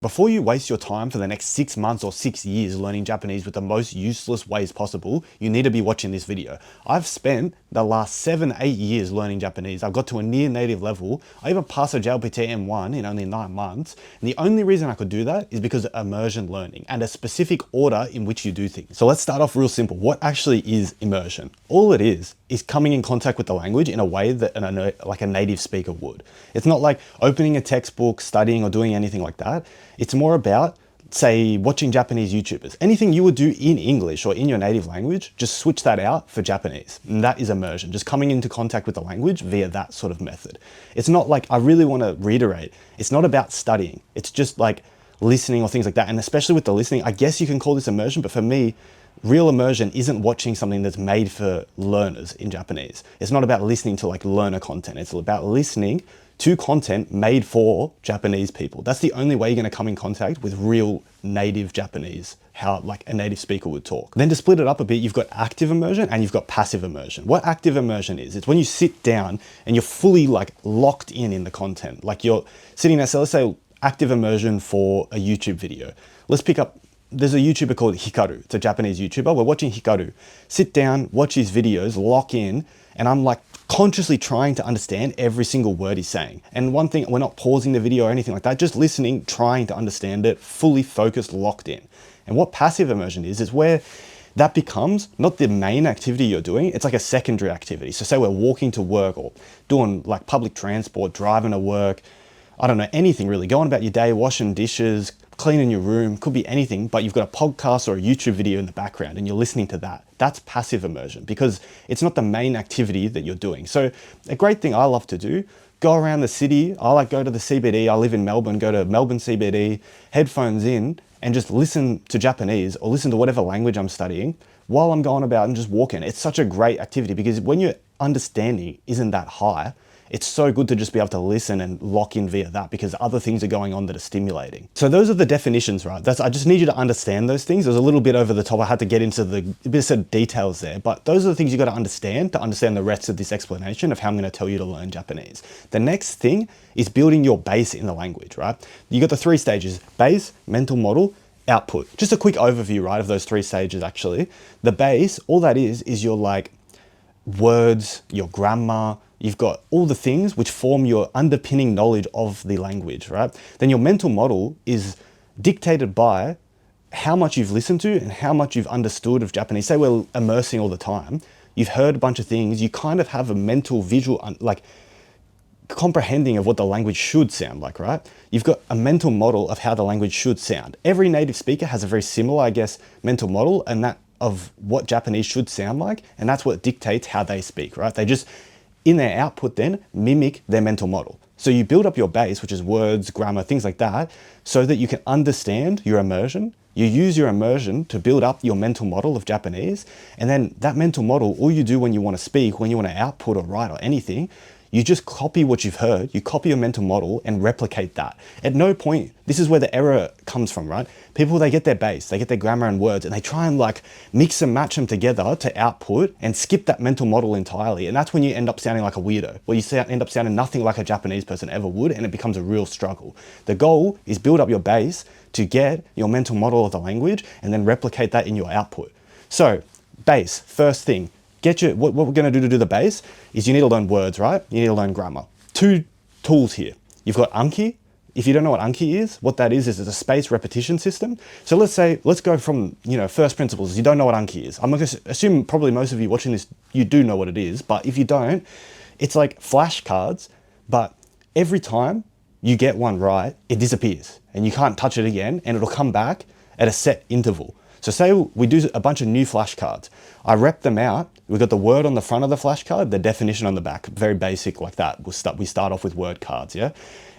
Before you waste your time for the next 6 months or 6 years learning Japanese with the most useless ways possible, you need to be watching this video. I've spent the last 7-8 years learning Japanese. I've got to a near native level. I even passed a JLPT N1 in only 9 months. And the only reason I could do that is because of immersion learning and a specific order in which you do things. So let's start off real simple. What actually is immersion? All it is coming in contact with the language in a way that like a native speaker would. It's not like opening a textbook, studying, or doing anything like that. It's more about, say, watching Japanese YouTubers. Anything you would do in English or in your native language, just switch that out for Japanese. And that is immersion, just coming into contact with the language via that sort of method. It's not like, I really want to reiterate, it's not about studying. It's just like listening or things like that. And especially with the listening, I guess you can call this immersion, but for me, real immersion isn't watching something that's made for learners in Japanese. It's not about listening to like learner content. It's about listening to content made for Japanese people. That's the only way you're going to come in contact with real native Japanese, how like a native speaker would talk. Then to split it up a bit, you've got active immersion and you've got passive immersion. What active immersion is, it's when you sit down and you're fully like locked in the content. Like you're sitting there, so let's say active immersion for a YouTube video. Let's pick up, there's a YouTuber called Hikaru. It's a Japanese YouTuber. We're watching Hikaru. Sit down, watch his videos, lock in, and I'm like consciously trying to understand every single word he's saying. And one thing, we're not pausing the video or anything like that, just listening, trying to understand it, fully focused, locked in. And what passive immersion is where that becomes not the main activity you're doing, it's like a secondary activity. So say we're walking to work or doing like public transport, driving to work, I don't know, anything really, going about your day, washing dishes, cleaning your room, could be anything, but you've got a podcast or a YouTube video in the background and you're listening to that. That's passive immersion because it's not the main activity that you're doing. So a great thing I love to do, go around the city. I like go to the CBD. I live in Melbourne, go to Melbourne CBD, headphones in and just listen to Japanese or listen to whatever language I'm studying while I'm going about and just walking. It's such a great activity because when your understanding isn't that high, it's so good to just be able to listen and lock in via that because other things are going on that are stimulating. So those are the definitions, right? I just need you to understand those things. It was a little bit over the top. I had to get into the bit of details there, but those are the things you got to understand the rest of this explanation of how I'm going to tell you to learn Japanese. The next thing is building your base in the language, right? You got the 3 stages: base, mental model, output. Just a quick overview, right, of those 3 stages actually. The base, all that is your like words, your grammar, you've got all the things which form your underpinning knowledge of the language, right? Then your mental model is dictated by how much you've listened to and how much you've understood of Japanese. Say we're immersing all the time, you've heard a bunch of things, you kind of have a mental visual, like comprehending of what the language should sound like, right? You've got a mental model of how the language should sound. Every native speaker has a very similar, I guess, mental model and that of what Japanese should sound like, and that's what dictates how they speak, right? They just, in their output then, mimic their mental model. So you build up your base, which is words, grammar, things like that, so that you can understand your immersion. You use your immersion to build up your mental model of Japanese, and then that mental model, all you do when you want to speak, when you want to output or write or anything, you just copy what you've heard, you copy your mental model and replicate that. At no point, this is where the error comes from, right? People, they get their base, they get their grammar and words, and they try and like mix and match them together to output and skip that mental model entirely. And that's when you end up sounding like a weirdo, where you end up sounding nothing like a Japanese person ever would, and it becomes a real struggle. The goal is build up your base to get your mental model of the language and then replicate that in your output. So, base, first thing. What we're going to do the base is you need to learn words, right? You need to learn grammar. 2 tools here. You've got Anki. If you don't know what Anki is, what that is it's a spaced repetition system. So let's go from, first principles. You don't know what Anki is. I'm going to assume probably most of you watching this, you do know what it is. But if you don't, it's like flashcards, but every time you get one right, it disappears and you can't touch it again and it'll come back at a set interval. So say we do a bunch of new flashcards. I rep them out. We've got the word on the front of the flashcard, the definition on the back, very basic like that. We start off with word cards, yeah?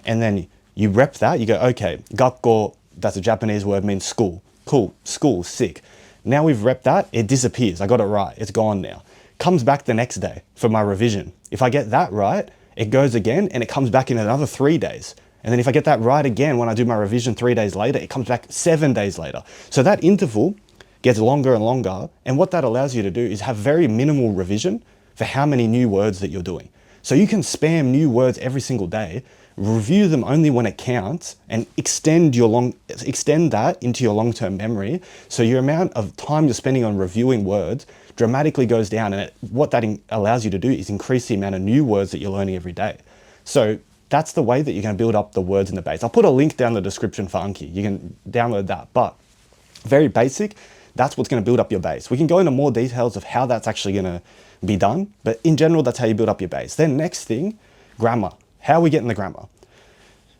And then you rep that, you go, okay, gakko, that's a Japanese word, means school. Cool, school, sick. Now we've repped that, it disappears. I got it right, it's gone now. Comes back the next day for my revision. If I get that right, it goes again and it comes back in another 3 days. And then if I get that right again, when I do my revision 3 days later, it comes back 7 days later. So that interval gets longer and longer. And what that allows you to do is have very minimal revision for how many new words that you're doing. So you can spam new words every single day, review them only when it counts, and extend that into your long-term memory. So your amount of time you're spending on reviewing words dramatically goes down. And what that allows you to do is increase the amount of new words that you're learning every day. So that's the way that you're going to build up the words in the base. I'll put a link down in the description for Anki. You can download that, but very basic. That's what's going to build up your base. We can go into more details of how that's actually going to be done, but in general, that's how you build up your base. Then next thing, grammar. How are we getting the grammar?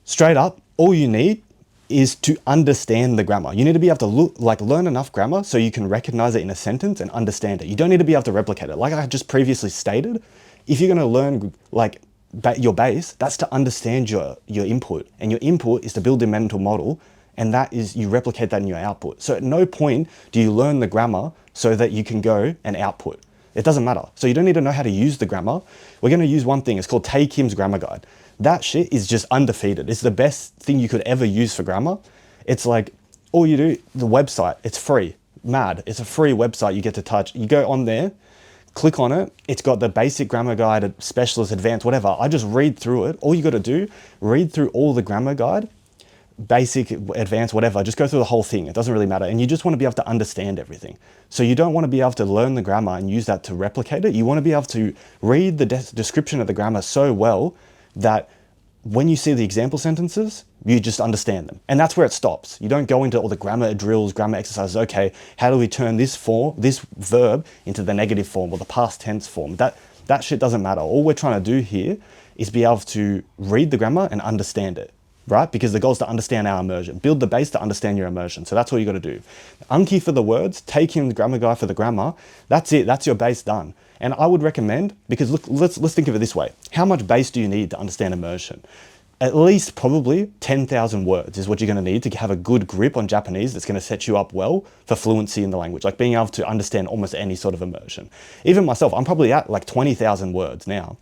Straight up, all you need is to understand the grammar. You need to be able to learn enough grammar so you can recognize it in a sentence and understand it. You don't need to be able to replicate it. Like I just previously stated, if you're going to learn your base, that's to understand your input, and your input is to build a mental model, and that is you replicate that in your output. So at no point do you learn the grammar so that you can go and output. It doesn't matter. So you don't need to know how to use the grammar. We're going to use one thing. It's called Tay Kim's Grammar Guide. That shit is just undefeated. It's the best thing you could ever use for grammar. It's like all you do, the website, it's free. Mad. It's a free website you get to touch. You go on there, click on it. It's got the basic grammar guide, specialist, advanced, whatever. I just read through it. All you got to do, read through all the grammar guide, basic, advanced, whatever. Just go through the whole thing. It doesn't really matter. And you just want to be able to understand everything. So you don't want to be able to learn the grammar and use that to replicate it. You want to be able to read the description of the grammar so well that when you see the example sentences, you just understand them. And that's where it stops. You don't go into all the grammar drills, grammar exercises. Okay, how do we turn this verb into the negative form or the past tense form? That shit doesn't matter. All we're trying to do here is be able to read the grammar and understand it, right? Because the goal is to understand our immersion. Build the base to understand your immersion. So that's what you got to do. Anki for the words, take in the grammar guide for the grammar. That's it. That's your base done. And I would recommend, because look, let's think of it this way. How much base do you need to understand immersion? At least probably 10,000 words is what you're going to need to have a good grip on Japanese that's going to set you up well for fluency in the language, like being able to understand almost any sort of immersion. Even myself, I'm probably at like 20,000 words now.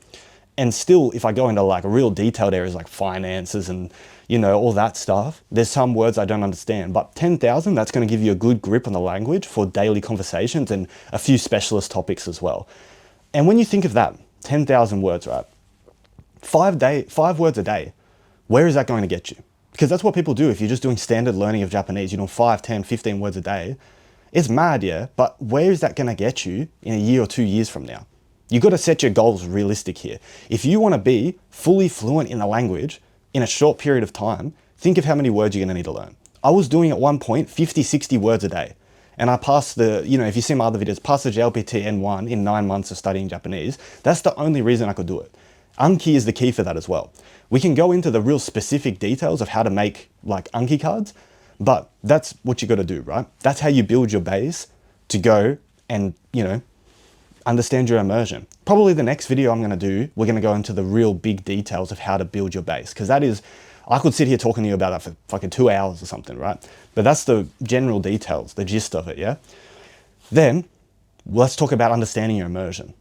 And still, if I go into like real detailed areas like finances and, you know, all that stuff, there's some words I don't understand. But 10,000, that's going to give you a good grip on the language for daily conversations and a few specialist topics as well. And when you think of that, 10,000 words, right? 5 words a day, where is that going to get you? Because that's what people do if you're just doing standard learning of Japanese, you know, 5, 10, 15 words a day. It's mad, yeah, but where is that going to get you in a year or 2 years from now? You've got to set your goals realistic here. If you want to be fully fluent in the language in a short period of time, think of how many words you're going to need to learn. I was doing at one point 50, 60 words a day. And I passed the, you know, if you see my other videos, passed the JLPT N1 in 9 months of studying Japanese. That's the only reason I could do it. Anki is the key for that as well. We can go into the real specific details of how to make like Anki cards, but that's what you got to do, right? That's how you build your base to go and, you know, understand your immersion. Probably the next video I'm going to do, we're going to go into the real big details of how to build your base. Because that is, I could sit here talking to you about that for fucking 2 hours or something, right? But that's the general details, the gist of it, yeah? Then, let's talk about understanding your immersion.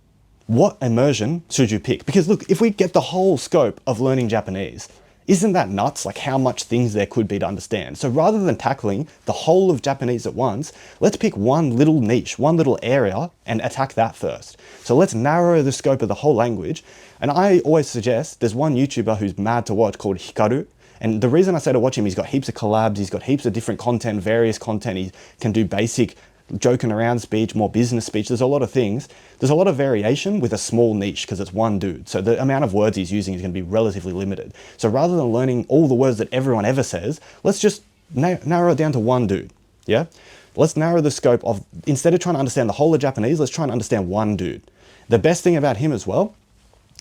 What immersion should you pick? Because look, if we get the whole scope of learning Japanese, isn't that nuts? Like how much things there could be to understand. So rather than tackling the whole of Japanese at once, let's pick one little niche, one little area and attack that first. So let's narrow the scope of the whole language. And I always suggest there's one YouTuber who's mad to watch called Hikaru. And the reason I say to watch him, he's got heaps of collabs, he's got heaps of different content, various content. He can do basic joking around speech, more business speech. There's a lot of things. There's a lot of variation with a small niche because it's one dude. So the amount of words he's using is going to be relatively limited. So rather than learning all the words that everyone ever says, let's just narrow it down to one dude. Yeah. Let's narrow the scope of, instead of trying to understand the whole of Japanese, let's try and understand one dude. The best thing about him as well,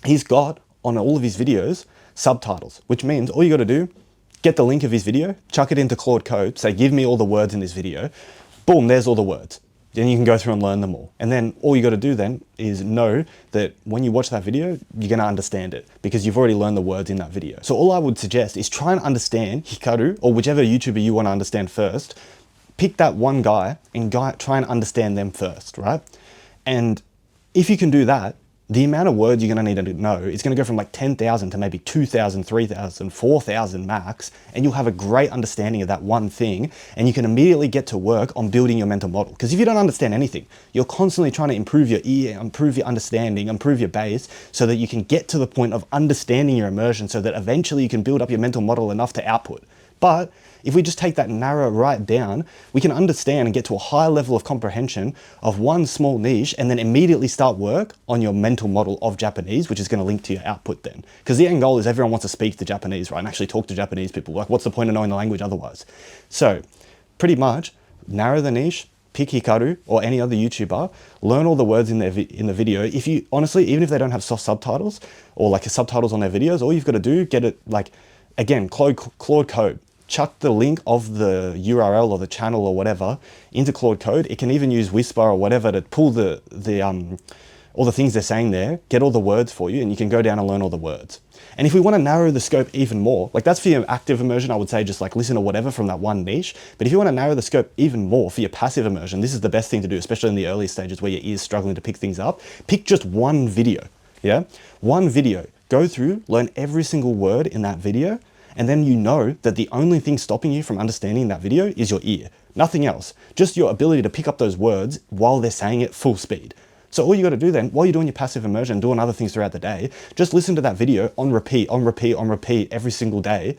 he's got on all of his videos subtitles, which means all you got to do, get the link of his video, chuck it into Claude Code, say, give me all the words in this video. Boom, there's all the words. Then you can go through and learn them all. And then all you got to do then is know that when you watch that video, you're going to understand it because you've already learned the words in that video. So all I would suggest is try and understand Hikaru or whichever YouTuber you want to understand first. Pick that one guy and try and understand them first, right? And if you can do that, the amount of words you're going to need to know is going to go from like 10,000 to maybe 2,000, 3,000, 4,000 max, and you'll have a great understanding of that one thing, and you can immediately get to work on building your mental model. Because if you don't understand anything, you're constantly trying to improve your ear, improve your understanding, improve your base, so that you can get to the point of understanding your immersion, so that eventually you can build up your mental model enough to output. But if we just take that narrow right down, we can understand and get to a high level of comprehension of one small niche, and then immediately start work on your mental model of Japanese, which is going to link to your output then. Because the end goal is everyone wants to speak the Japanese, right? And actually talk to Japanese people. Like, what's the point of knowing the language otherwise? So pretty much narrow the niche, pick Hikaru or any other YouTuber, learn all the words in the video. If you, honestly, even if they don't have soft subtitles or like subtitles on their videos, all you've got to do, get it like, again, Claude Code. Chuck the link of the URL or the channel or whatever into Claude Code. It can even use Whisper or whatever to pull all the things they're saying there, get all the words for you, and you can go down and learn all the words. And if we want to narrow the scope even more, like that's for your active immersion, I would say just like listen to whatever from that one niche. But if you want to narrow the scope even more for your passive immersion, this is the best thing to do, especially in the early stages where your ear's struggling to pick things up. Pick just one video, yeah? One video. Go through, learn every single word in that video, and then you know that the only thing stopping you from understanding that video is your ear. Nothing else. Just your ability to pick up those words while they're saying it full speed. So all you got to do then, while you're doing your passive immersion, doing other things throughout the day, just listen to that video on repeat, on repeat, on repeat every single day.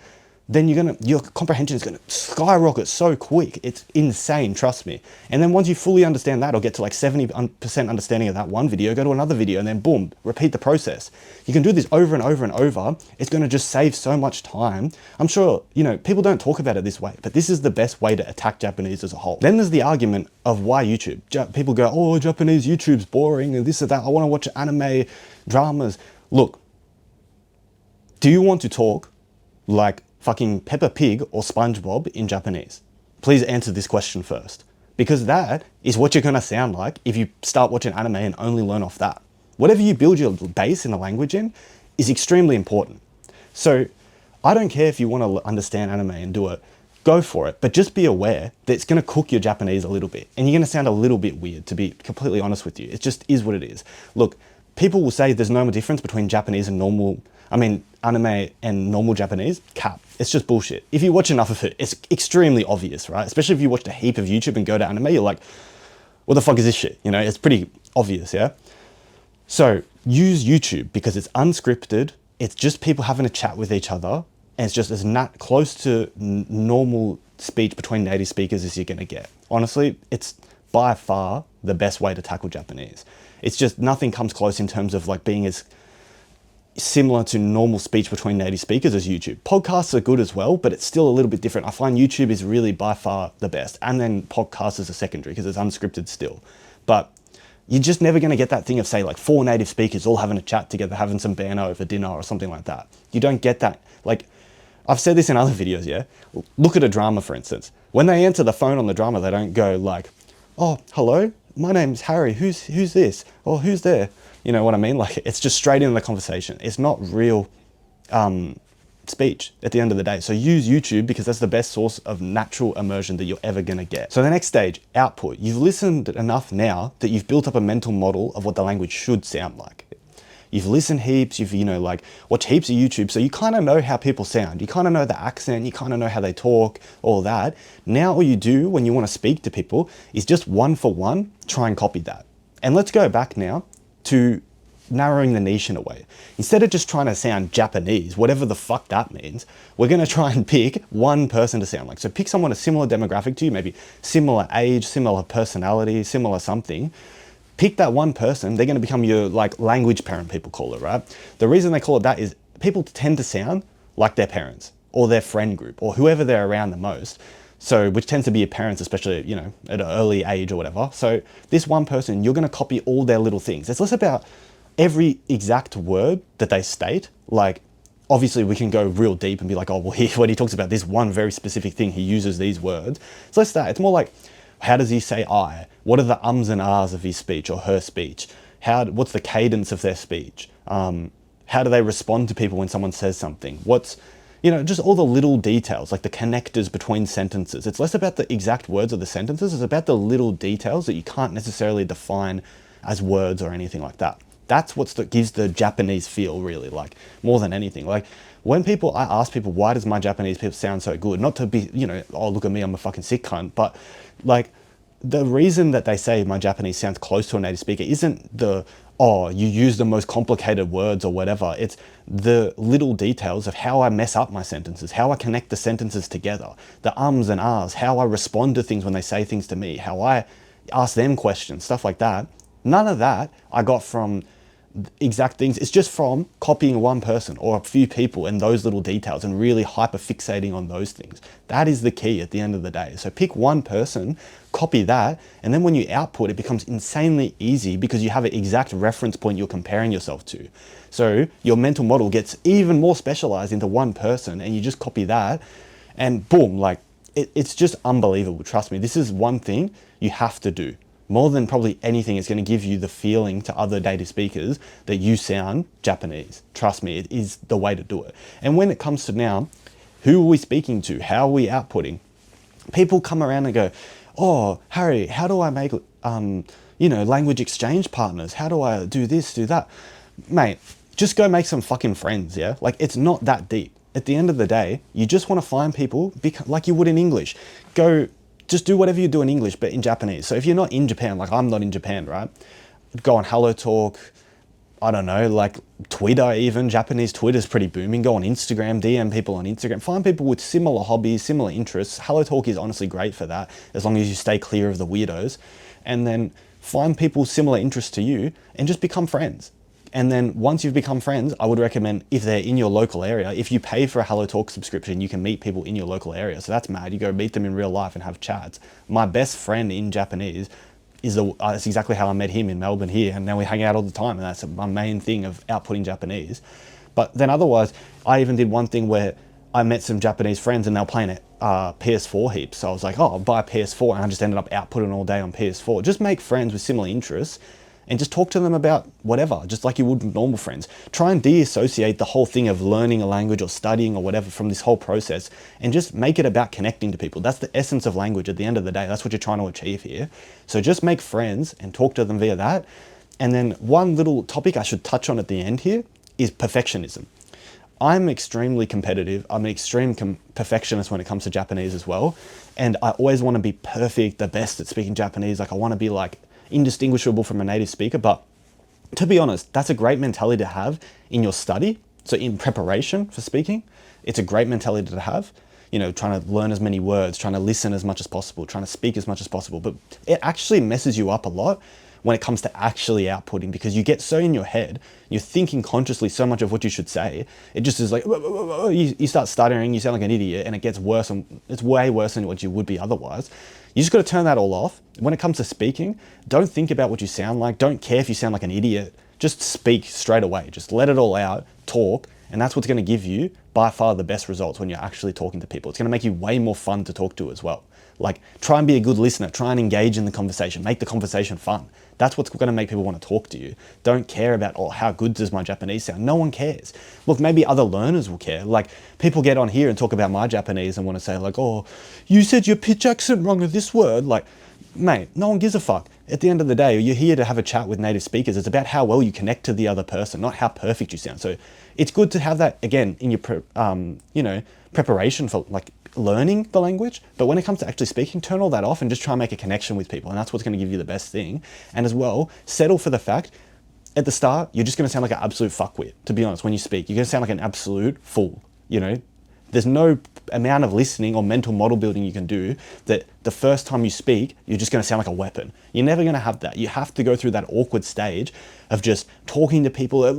Then your comprehension is gonna skyrocket so quick. It's insane, trust me. And then once you fully understand that, or get to like 70% understanding of that one video, go to another video and then boom, repeat the process. You can do this over and over and over. It's gonna just save so much time. I'm sure, you know, people don't talk about it this way, but this is the best way to attack Japanese as a whole. Then there's the argument of why YouTube. People go, oh, Japanese YouTube's boring and this or that. I wanna watch anime, dramas. Look, do you want to talk like fucking Peppa Pig or SpongeBob in Japanese? Please answer this question first, because that is what you're gonna sound like if you start watching anime and only learn off that. Whatever you build your base in the language in is extremely important. So I don't care if you want to understand anime and do it, go for it, but just be aware that it's gonna cook your Japanese a little bit, and you're gonna sound a little bit weird, to be completely honest with you. It just is what it is. Look, people will say there's no difference between Japanese and anime and normal Japanese. Cap. It's just bullshit. If you watch enough of it, it's extremely obvious, right? Especially if you watched a heap of YouTube and go to anime, you're like, what the fuck is this shit? You know, it's pretty obvious, yeah? So use YouTube because it's unscripted. It's just people having a chat with each other. And it's just as close to normal speech between native speakers as you're gonna get. Honestly, it's by far the best way to tackle Japanese. It's just nothing comes close in terms of like being as similar to normal speech between native speakers as YouTube. Podcasts are good as well, but it's still a little bit different. I find YouTube is really by far the best. And then podcasts is a secondary because it's unscripted still. But you're just never going to get that thing of say like 4 native speakers all having a chat together, having some banter over dinner or something like that. You don't get that. Like I've said this in other videos, yeah? Look at a drama, for instance. When they answer the phone on the drama, they don't go like, oh, hello, my name's Harry. Who's this? Or who's there? You know what I mean? Like it's just straight into the conversation. It's not real speech at the end of the day. So use YouTube because that's the best source of natural immersion that you're ever gonna get. So the next stage, output. You've listened enough now that you've built up a mental model of what the language should sound like. You've listened heaps, you've, you know, like watched heaps of YouTube, so you kind of know how people sound. You kind of know the accent, you kind of know how they talk, all that. Now all you do when you want to speak to people is just one for one, try and copy that. And let's go back now to narrowing the niche in a way. Instead of just trying to sound Japanese, whatever the fuck that means, we're going to try and pick one person to sound like. So pick someone a similar demographic to you, maybe similar age, similar personality, similar something. Pick that one person, they're going to become your like language parent, people call it, right? The reason they call it that is people tend to sound like their parents or their friend group or whoever they're around the most. So, which tends to be your parents, especially, you know, at an early age or whatever. So this one person, you're going to copy all their little things. It's less about every exact word that they state. Like, obviously we can go real deep and be like, oh, well, when he talks about this one very specific thing, he uses these words. It's less that. It's more like, how does he say I? What are the ums and ahs of his speech or her speech? What's the cadence of their speech? How do they respond to people when someone says something? What's, you know, just all the little details, like the connectors between sentences. It's less about the exact words of the sentences. It's about the little details that you can't necessarily define as words or anything like that. That's what gives the Japanese feel, really, like, more than anything. Like, when I ask people, why does my Japanese people sound so good? Not to be, oh, look at me, I'm a fucking sick cunt, but like, the reason that they say my Japanese sounds close to a native speaker isn't oh, you use the most complicated words or whatever. It's the little details of how I mess up my sentences, how I connect the sentences together, the ums and ahs, how I respond to things when they say things to me, how I ask them questions, stuff like that. None of that I got from exact things. It's just from copying one person or a few people and those little details and really hyper fixating on those things. That is the key at the end of the day. So pick one person, copy that, and then when you output, it becomes insanely easy because you have an exact reference point you're comparing yourself to. So your mental model gets even more specialized into one person, and you just copy that and boom, like it's just unbelievable. Trust me, this is one thing you have to do. More than probably anything, it's going to give you the feeling to other native speakers that you sound Japanese. Trust me, it is the way to do it. And when it comes to now, who are we speaking to? How are we outputting? People come around and go, oh, Harry, how do I make, language exchange partners? How do I do this, do that? Mate, just go make some fucking friends, yeah? Like, it's not that deep. At the end of the day, you just want to find people like you would in English. Just do whatever you do in English, but in Japanese. So if you're not in Japan, like I'm not in Japan, right? Go on HelloTalk, I don't know, like Twitter even. Japanese Twitter is pretty booming. Go on Instagram, DM people on Instagram. Find people with similar hobbies, similar interests. HelloTalk is honestly great for that, as long as you stay clear of the weirdos. And then find people similar interests to you and just become friends. And then once you've become friends, I would recommend, if they're in your local area, if you pay for a HelloTalk subscription, you can meet people in your local area. So that's mad. You go meet them in real life and have chats. My best friend in Japanese that's exactly how I met him in Melbourne here. And now we hang out all the time. And that's my main thing of outputting Japanese. But then otherwise, I even did one thing where I met some Japanese friends and they were playing PS4 heaps. So I was like, oh, I'll buy a PS4. And I just ended up outputting all day on PS4. Just make friends with similar interests and just talk to them about whatever, just like you would with normal friends. Try and de-associate the whole thing of learning a language or studying or whatever from this whole process and just make it about connecting to people. That's the essence of language at the end of the day. That's what you're trying to achieve here. So just make friends and talk to them via that. And then one little topic I should touch on at the end here is perfectionism. I'm extremely competitive. I'm an extreme perfectionist when it comes to Japanese as well. And I always want to be perfect, the best at speaking Japanese. Like I want to be like indistinguishable from a native speaker. But to be honest, that's a great mentality to have in your study. So in preparation for speaking, it's a great mentality to have, trying to learn as many words, trying to listen as much as possible, trying to speak as much as possible. But it actually messes you up a lot when it comes to actually outputting, because you get so in your head, you're thinking consciously so much of what you should say. It just is like, you start stuttering, you sound like an idiot, and it gets worse, and it's way worse than what you would be otherwise. You just got to turn that all off. When it comes to speaking, don't think about what you sound like. Don't care if you sound like an idiot. Just speak straight away. Just let it all out, talk, and that's what's going to give you by far the best results when you're actually talking to people. It's going to make you way more fun to talk to as well. Like, try and be a good listener. Try and engage in the conversation. Make the conversation fun. That's what's going to make people want to talk to you. Don't care about, oh, how good does my Japanese sound? No one cares. Look, maybe other learners will care. Like, people get on here and talk about my Japanese and want to say like, oh, you said your pitch accent wrong with this word. Like, mate, no one gives a fuck. At the end of the day, you're here to have a chat with native speakers. It's about how well you connect to the other person, not how perfect you sound. So it's good to have that, again, in your preparation for like learning the language. But when it comes to actually speaking, turn all that off and just try and make a connection with people. And that's what's going to give you the best thing. And as well, settle for the fact, at the start, you're just going to sound like an absolute fuckwit, to be honest. When you speak, you're going to sound like an absolute fool, There's no amount of listening or mental model building you can do that the first time you speak, you're just going to sound like a weapon. You're never going to have that. You have to go through that awkward stage of just talking to people,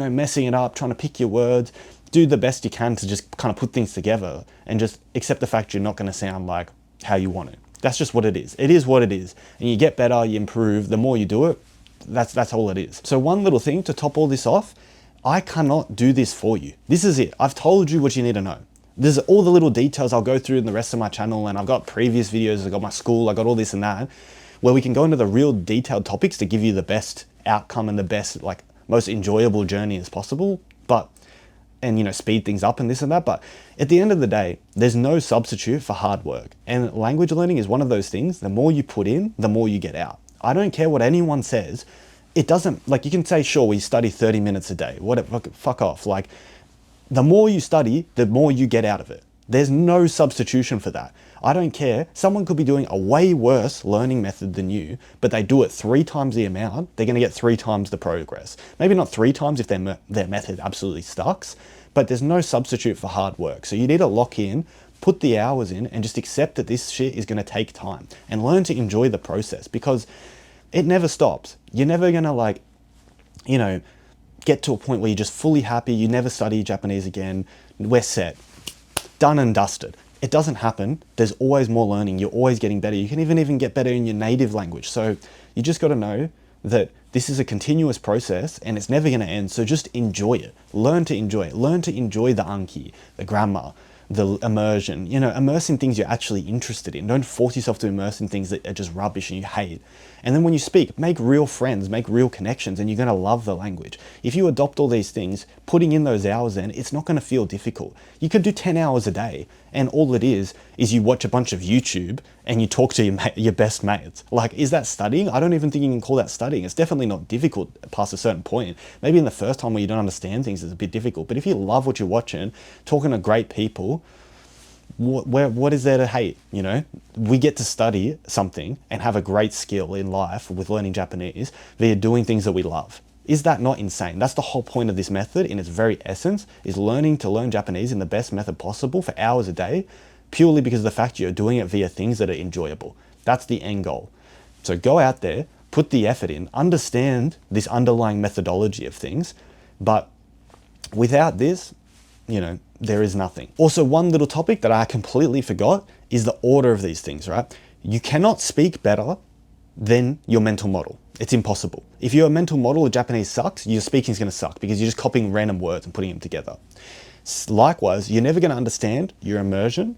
messing it up, trying to pick your words, do the best you can to just kind of put things together and just accept the fact you're not going to sound like how you want it. That's just what it is. It is what it is. And you get better, you improve. The more you do it, that's all it is. So one little thing to top all this off, I cannot do this for you. This is it. I've told you what you need to know. There's all the little details I'll go through in the rest of my channel, and I've got previous videos, I've got my school, I've got all this and that, where we can go into the real detailed topics to give you the best outcome and the best, like, most enjoyable journey as possible, and speed things up and this and that. But at the end of the day, there's no substitute for hard work. And language learning is one of those things, the more you put in, the more you get out. I don't care what anyone says. it doesn't, like, you can say, sure, we study 30 minutes a day, whatever, fuck off. Like, the more you study, the more you get out of it. There's no substitution for that. I don't care. Someone could be doing a way worse learning method than you, but they do it 3 times the amount, they're going to get 3 times the progress. Maybe not 3 times if their method absolutely sucks, but there's no substitute for hard work. So you need to lock in, put the hours in, and just accept that this shit is going to take time, and learn to enjoy the process, because it never stops. You're never going to, like, you know, get to a point where you're just fully happy, you never study Japanese again, we're set, done and dusted. It doesn't happen. There's always more learning. You're always getting better. You can even get better in your native language. So you just got to know that this is a continuous process and it's never going to end. So just enjoy it. Learn to enjoy it. Learn to enjoy the Anki, the grammar, the immersion. You know, immerse in things you're actually interested in. Don't force yourself to immerse in things that are just rubbish and you hate. And then when you speak, make real friends, make real connections, and you're going to love the language. If you adopt all these things, putting in those hours in, it's not going to feel difficult. You could do 10 hours a day, and all it is you watch a bunch of YouTube and you talk to your best mates. Like, is that studying? I don't even think you can call that studying. It's definitely not difficult past a certain point. Maybe in the first time where you don't understand things, it's a bit difficult. But if you love what you're watching, talking to great people, what is there to hate? You know, we get to study something and have a great skill in life with learning Japanese via doing things that we love. Is that not insane? That's the whole point of this method in its very essence, is learning to learn Japanese in the best method possible for hours a day, purely because of the fact you're doing it via things that are enjoyable. That's the end goal. So go out there, put the effort in, understand this underlying methodology of things, but without this, you know, there is nothing. Also, one little topic that I completely forgot is the order of these things, right? You cannot speak better than your mental model. It's impossible. If your mental model of Japanese sucks, your speaking is going to suck because you're just copying random words and putting them together. Likewise, you're never going to understand your immersion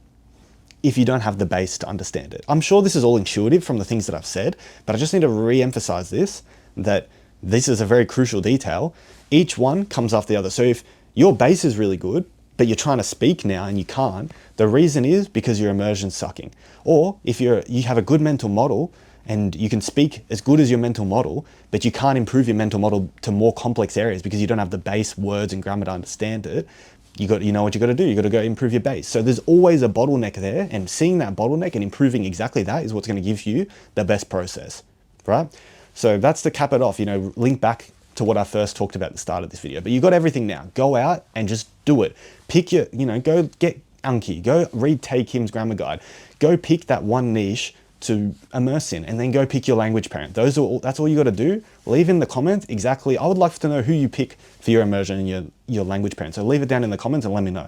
if you don't have the base to understand it. I'm sure this is all intuitive from the things that I've said, but I just need to re-emphasize this, that this is a very crucial detail. Each one comes after the other. So if your base is really good, but you're trying to speak now and you can't, the reason is because your immersion's sucking. Or if you have a good mental model and you can speak as good as your mental model, but you can't improve your mental model to more complex areas because you don't have the base words and grammar to understand it, you know what you got to do. You got to go improve your base. So there's always a bottleneck there, and seeing that bottleneck and improving exactly that is what's going to give you the best process, right? So that's to cap it off. You know, link back to what I first talked about at the start of this video. But you got everything now. Go out and just do it. Pick your, go get Anki. Go read Tay Kim's grammar guide. Go pick that one niche to immerse in, and then go pick your language parent. That's all you got to do. Leave in the comments exactly. I would like to know who you pick for your immersion and your language parent. So leave it down in the comments and let me know.